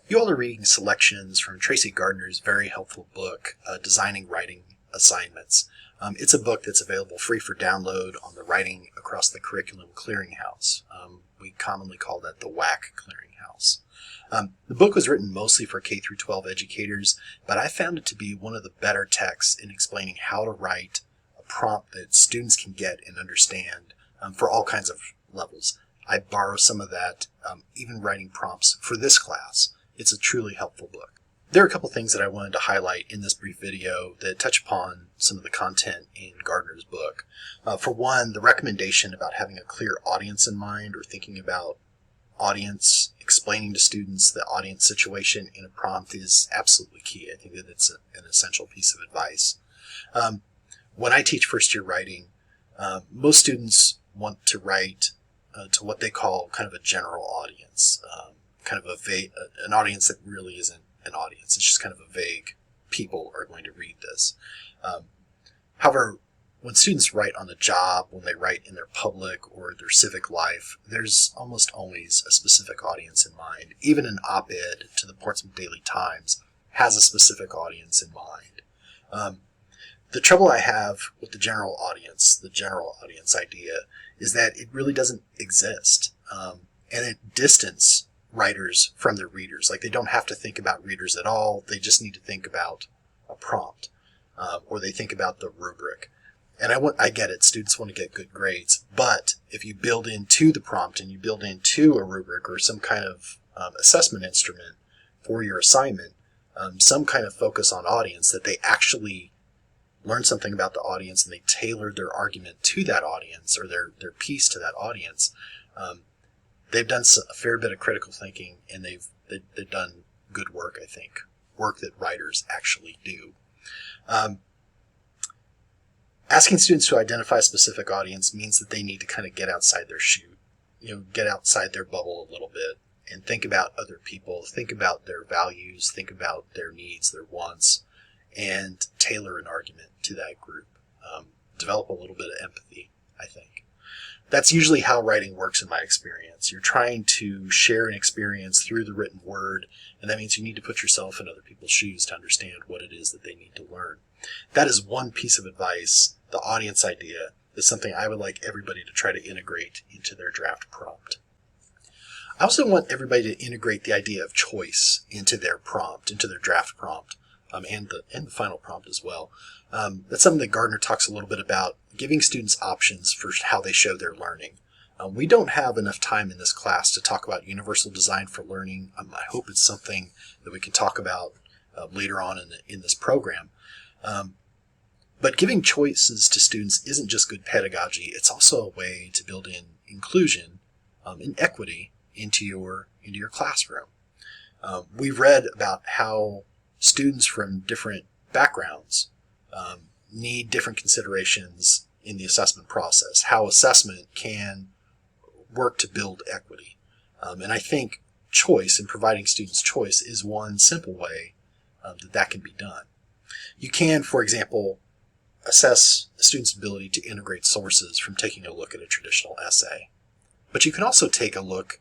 You all are reading selections from Tracy Gardner's very helpful book, Designing Writing Assignments. It's a book that's available free for download on the Writing Across the Curriculum Clearinghouse. We commonly call that the WAC Clearinghouse. The book was written mostly for K through 12 educators, but I found it to be one of the better texts in explaining how to write a prompt that students can get and understand for all kinds of levels. I borrow some of that, even writing prompts for this class. It's a truly helpful book. There are a couple things that I wanted to highlight in this brief video that touch upon some of the content in Gardner's book. For one, the recommendation about having a clear audience in mind, or thinking about audience, explaining to students the audience situation in a prompt, is absolutely key. I think that it's an essential piece of advice. When I teach first year writing, most students want to write to what they call kind of a general audience, kind of an audience that really isn't an audience. It's just kind of a vague, people are going to read this. However, when students write on the job, when they write in their public or their civic life, there's almost always a specific audience in mind. Even an op-ed to the Portsmouth Daily Times has a specific audience in mind. The trouble I have with the general audience idea, is that it really doesn't exist. And it distances writers from their readers. Like, they don't have to think about readers at all. They just need to think about a prompt, or they think about the rubric. And I get it. Students want to get good grades. But if you build into the prompt and you build into a rubric or some kind of assessment instrument for your assignment, some kind of focus on audience, that they actually learn something about the audience and they tailor their argument to that audience, or their piece to that audience, they've done a fair bit of critical thinking, and they've done good work, I think, work that writers actually do. Asking students to identify a specific audience means that they need to kind of get outside their chute, get outside their bubble a little bit and think about other people, think about their values, think about their needs, their wants, and tailor an argument to that group. Develop a little bit of empathy, I think. That's usually how writing works in my experience. You're trying to share an experience through the written word, and that means you need to put yourself in other people's shoes to understand what it is that they need to learn. That is one piece of advice. The audience idea is something I would like everybody to try to integrate into their draft prompt. I also want everybody to integrate the idea of choice into their prompt, into their draft prompt, and the final prompt as well. That's something that Gardner talks a little bit about, giving students options for how they show their learning. We don't have enough time in this class to talk about universal design for learning. I hope it's something that we can talk about later on in this program. But giving choices to students isn't just good pedagogy. It's also a way to build in inclusion and equity into your classroom. We've read about how students from different backgrounds need different considerations in the assessment process, how assessment can work to build equity. And I think choice, and providing students choice, is one simple way that can be done. You can, for example, assess a student's ability to integrate sources from taking a look at a traditional essay. But you can also take a look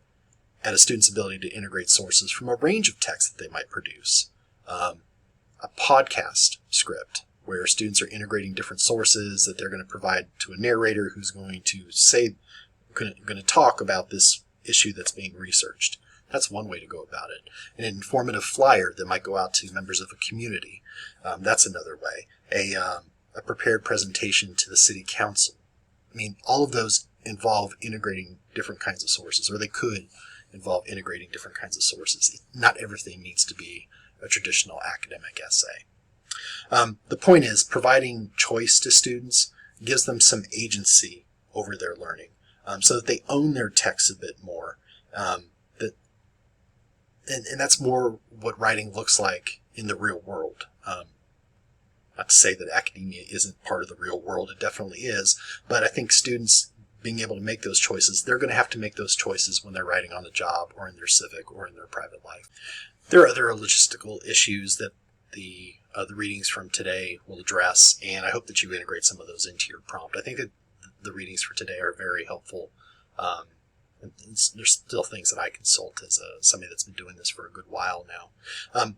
at a student's ability to integrate sources from a range of texts that they might produce. A podcast script where students are integrating different sources that they're going to provide to a narrator who's going to talk about this issue that's being researched. That's one way to go about it. An informative flyer that might go out to members of a community. That's another way. A prepared presentation to the city council. I mean, all of those involve integrating different kinds of sources, or they could involve integrating different kinds of sources. Not everything needs to be a traditional academic essay. The point is, providing choice to students gives them some agency over their learning, so that they own their texts a bit more. And that's more what writing looks like in the real world. Not to say that academia isn't part of the real world, it definitely is, but I think students being able to make those choices, they're going to have to make those choices when they're writing on the job or in their civic or in their private life. There are other logistical issues that the readings from today will address, and I hope that you integrate some of those into your prompt. I think that the readings for today are very helpful And there's still things that I consult as somebody that's been doing this for a good while now.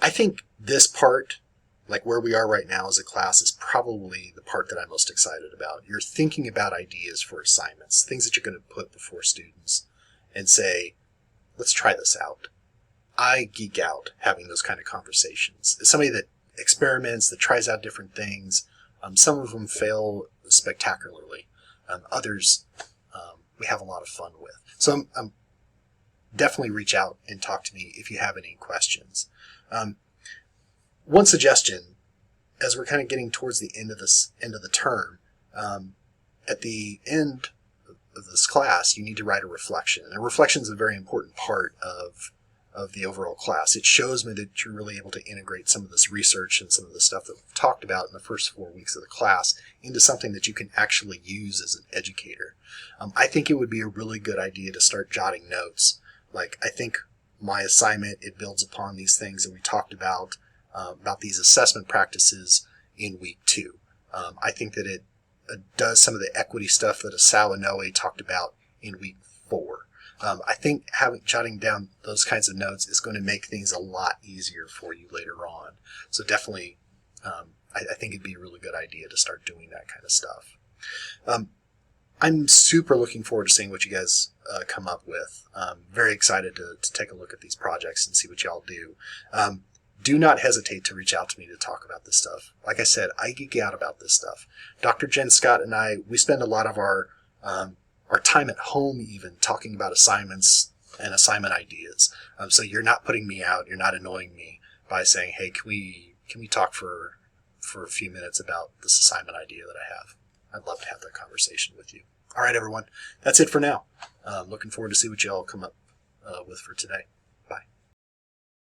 I think this part, like where we are right now as a class, is probably the part that I'm most excited about. You're thinking about ideas for assignments, things that you're going to put before students and say, let's try this out. I geek out having those kind of conversations. As somebody that experiments, that tries out different things, some of them fail spectacularly. Others we have a lot of fun with. So I'm definitely reach out and talk to me if you have any questions. One suggestion, as we're kind of getting towards the end of the term, at the end of this class, you need to write a reflection. And a reflection is a very important part of the overall class. It shows me that you're really able to integrate some of this research and some of the stuff that we've talked about in the first 4 weeks of the class into something that you can actually use as an educator. I think it would be a really good idea to start jotting notes. Like, I think my assignment, it builds upon these things that we talked about these assessment practices in week 2. I think that it does some of the equity stuff that Asao Inoue talked about in week 4. I think jotting down those kinds of notes is going to make things a lot easier for you later on. So definitely, I think it'd be a really good idea to start doing that kind of stuff. I'm super looking forward to seeing what you guys come up with. Very excited to take a look at these projects and see what y'all do. Do not hesitate to reach out to me to talk about this stuff. Like I said, I geek out about this stuff. Dr. Jen Scott and I, we spend a lot of our time at home even talking about assignments and assignment ideas. So you're not putting me out. You're not annoying me by saying, hey, can we talk for a few minutes about this assignment idea that I have? I'd love to have that conversation with you. All right, everyone. That's it for now. Looking forward to see what you all come up with for today.